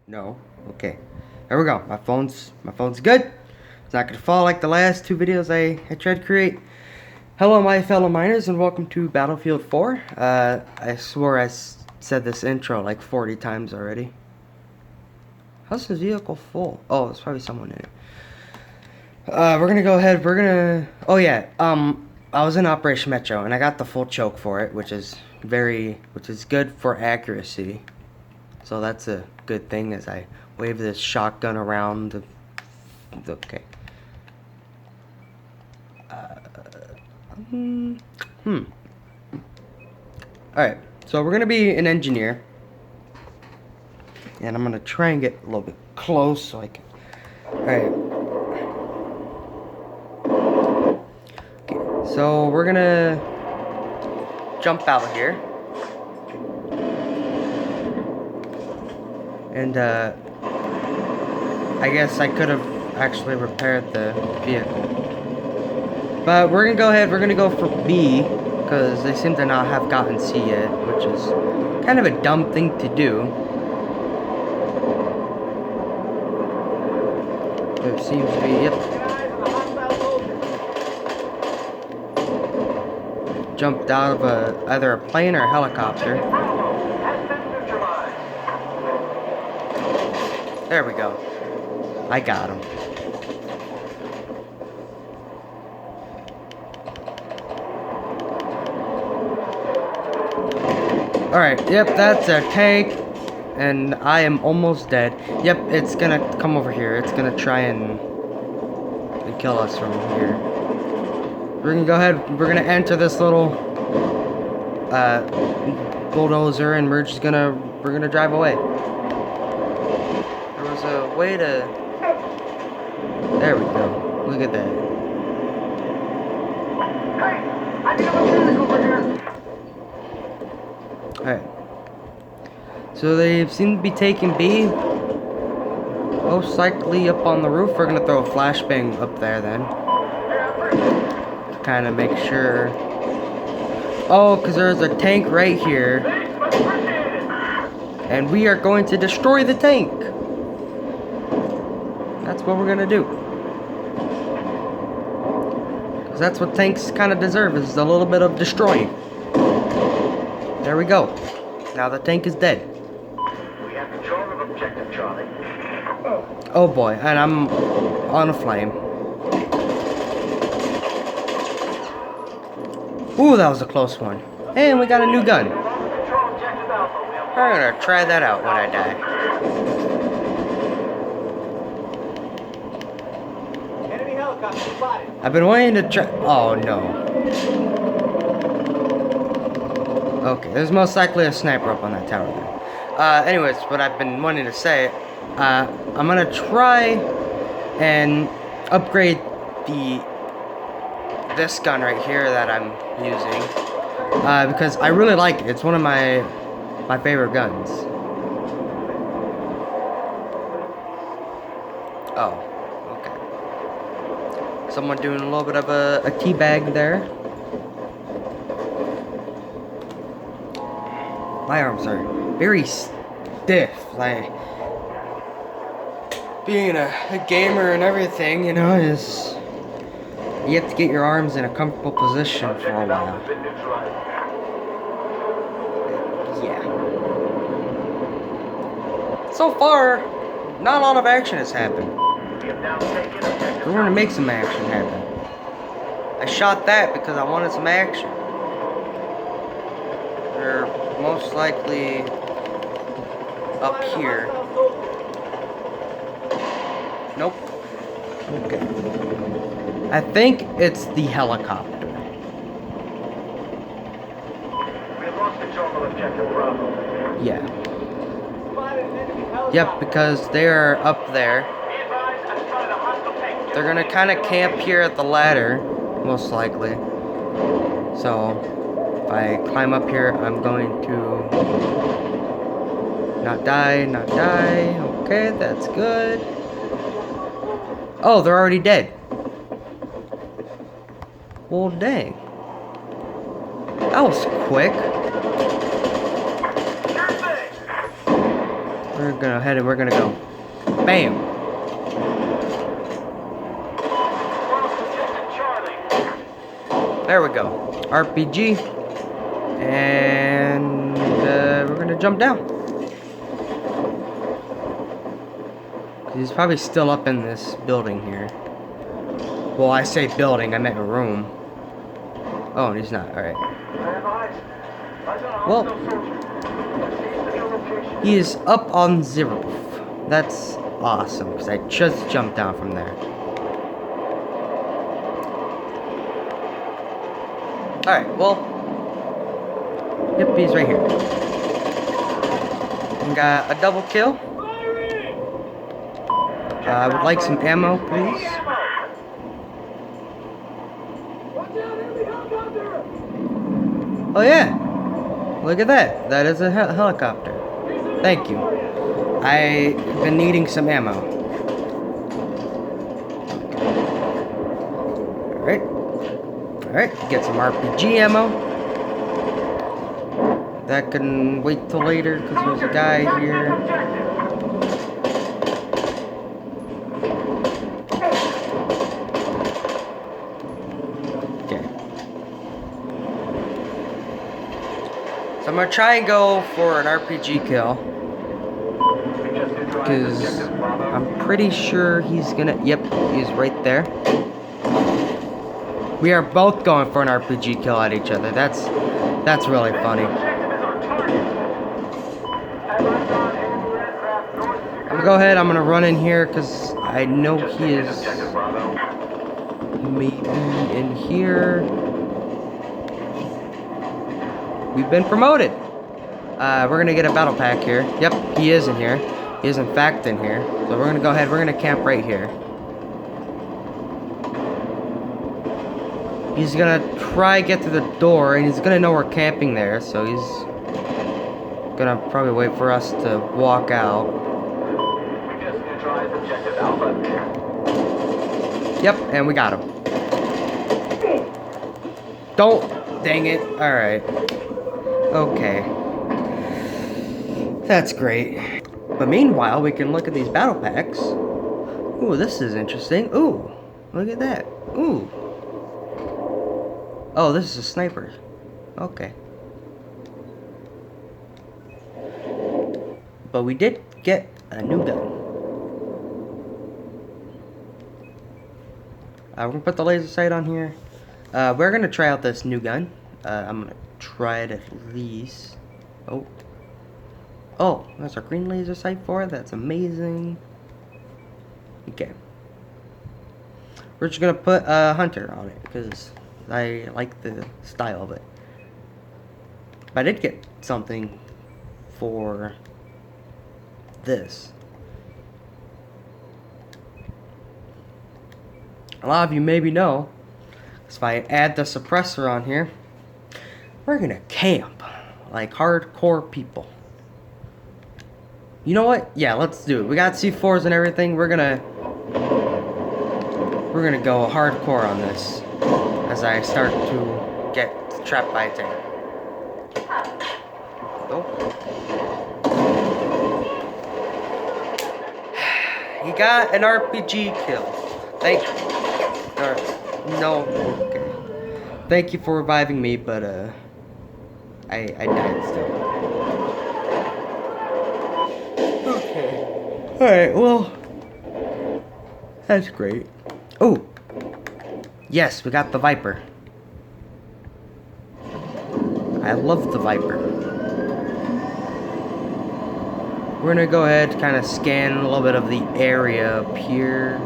No. Okay. There we go. My phone's good. It's not gonna fall like the last two videos I tried to create. Hello, my fellow miners, and welcome to Battlefield 4. I swore said this intro like 40 times already. How's the vehicle full? Oh, there's probably someone in it. We're gonna go ahead. Oh yeah. I was in Operation Metro, and I got the full choke for it, which is good for accuracy. So that's a good thing as I wave this shotgun around. Okay. Hmm. Alright, so we're going to be an engineer. And I'm going to try and get a little bit close so I can... Alright. Okay, so we're going to jump out here. And, I guess I could have actually repaired the vehicle. But we're going to go ahead, we're going to go for B, because they seem to not have gotten C yet, which is kind of a dumb thing to do. There seems to be, yep. Jumped out of either a plane or a helicopter. There we go. I got him. Alright, yep, that's a tank. And I am almost dead. Yep, it's gonna come over here. It's gonna try and kill us from here. We're gonna go ahead. We're gonna enter this little bulldozer, and we're gonna drive away. There was a way to. There we go. Look at that. Hey, I need a mechanic over here. Alright. So they seem to be taking B. Most likely up on the roof. We're gonna throw a flashbang up there then. Kind of make sure. Oh, because there's a tank right here. And we are going to destroy the tank. That's what we're gonna do. Because that's what tanks kind of deserve, is a little bit of destroying. There we go. Now the tank is dead. We have control of objective, Charlie. Oh boy, and I'm on a flame. Ooh, that was a close one. And we got a new gun. We're gonna try that out when I die. Enemy helicopter spotted. I've been wanting to try. Oh no. Okay, there's most likely a sniper up on that tower there. Anyways, what I've been wanting to say, I'm gonna try and upgrade this gun right here that I'm using, because I really like it. It's one of my favorite guns. Oh, okay. Someone doing a little bit of a teabag there. My arms are very stiff. Like, being a gamer and everything, you know, is you have to get your arms in a comfortable position for a while. Yeah. So far, not a lot of action has happened. We're going to make some action happen. I shot that because I wanted some action. They're most likely up here. Nope. Okay. I think it's the helicopter. We have lost control of objective Bravo. Yeah. Yep, because they're up there. They're gonna kind of camp here at the ladder, most likely. So, if I climb up here, I'm going to not die, not die. Okay, that's good. Oh, they're already dead. Well, dang. That was quick. We're gonna head and we're gonna go. Bam! There we go. RPG. And we're gonna jump down. He's probably still up in this building here. Well, I say building, I meant a room. Oh, and he's not. Alright. Well, he is up on the roof. That's awesome, because I just jumped down from there. Alright, well. Yep, he's right here. We got a double kill. I would like some ammo, please. Oh yeah, look at that. That is a helicopter. Thank you. I've been needing some ammo. Alright. Alright, get some RPG ammo. That can wait till later because there's a guy here. So I'm gonna try and go for an RPG kill, because I'm pretty sure he's gonna, yep, he's right there. We are both going for an RPG kill at each other. That's really funny. I'm gonna go ahead, I'm gonna run in here, because I know he is maybe in here. We've been promoted. We're gonna get a battle pack here. Yep, he is in here. He is in fact in here. So we're gonna go ahead. We're gonna camp right here. He's gonna try get to the door, and he's gonna know we're camping there. So he's gonna probably wait for us to walk out. Yep, and we got him. Don't, dang it. All right. Okay. That's great. But meanwhile, we can look at these battle packs. Ooh, this is interesting. Ooh, look at that. Ooh. Oh, this is a sniper. Okay. But we did get a new gun. We're gonna put the laser sight on here. We're gonna try out this new gun. I'm gonna try it at least. Oh, there's a green laser sight for it. That's amazing. Okay. We're just gonna put a hunter on it because I like the style of it. But I did get something for this. A lot of you maybe know, if I add the suppressor on here, we're gonna camp like hardcore people. You know what? Yeah, let's do it. We got C4s and everything. We're gonna go hardcore on this as I start to get trapped by a tank. Oh. He got an RPG kill. Thank you. No, okay. Thank you for reviving me, but I died still. Okay. Alright, well, that's great. Oh, yes, we got the Viper. I love the Viper. We're gonna go ahead, kind of scan a little bit of the area up here.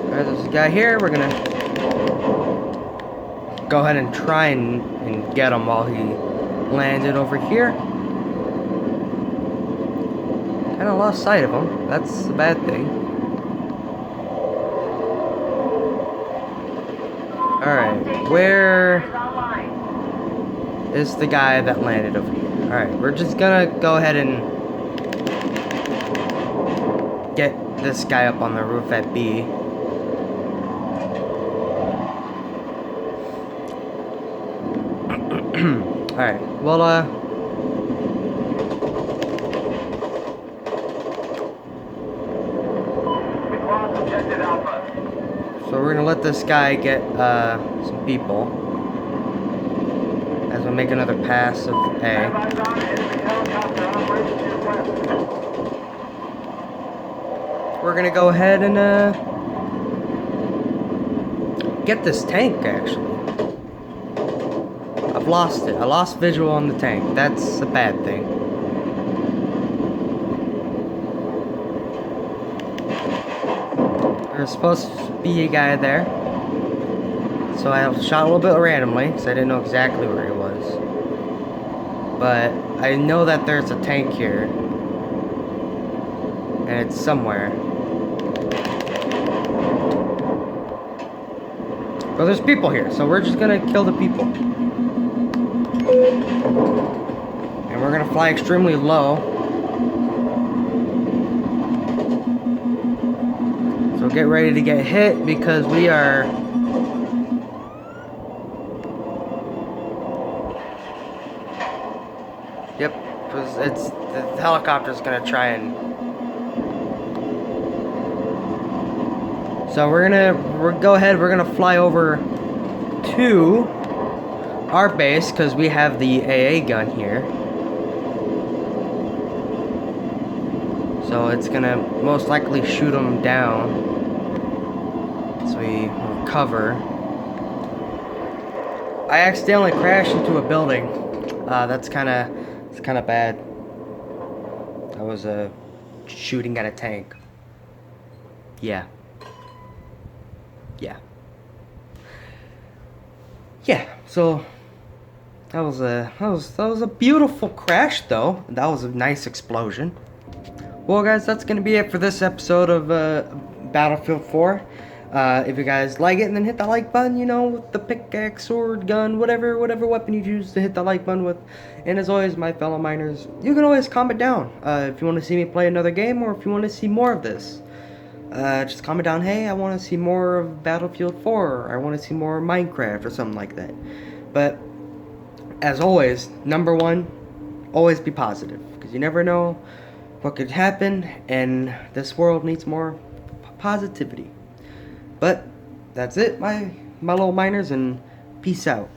Alright, there's a guy here. We're gonna go ahead and try and get him while he landed over here. Kind of lost sight of him. That's a bad thing. Alright, where is the guy that landed over here? Alright, we're just gonna go ahead and get this guy up on the roof at B. Alright, well, We've lost objective Alpha. so we're gonna let this guy get, some people. As we make another pass of A. Have eyes on enemy helicopter operating to your west. We're gonna go ahead and, get this tank, actually. I've lost it. I lost visual on the tank. That's a bad thing. There's supposed to be a guy there. So I shot a little bit randomly, because I didn't know exactly where he was. But I know that there's a tank here. And it's somewhere. But there's people here, so we're just gonna kill the people. And we're gonna fly extremely low. So get ready to get hit because we are... Yep, the helicopter's gonna try and... So we're gonna fly over to our base because we have the AA gun here. So it's gonna most likely shoot them down. So we recover. I accidentally crashed into a building. It's kind of bad. I was shooting at a tank. Yeah. So that was a beautiful crash though. That was a nice explosion. Well guys, that's gonna be it for this episode of Battlefield 4. If you guys like it, then hit the like button, you know, with the pickaxe, sword, gun, whatever weapon you choose to hit the like button with. And as always, my fellow miners, you can always comment down if you want to see me play another game or if you want to see more of this. Just comment down, hey, I want to see more of Battlefield 4, or I want to see more of Minecraft, or something like that. But, as always, number one, always be positive, because you never know what could happen, and this world needs more positivity. But, that's it, my little miners, and peace out.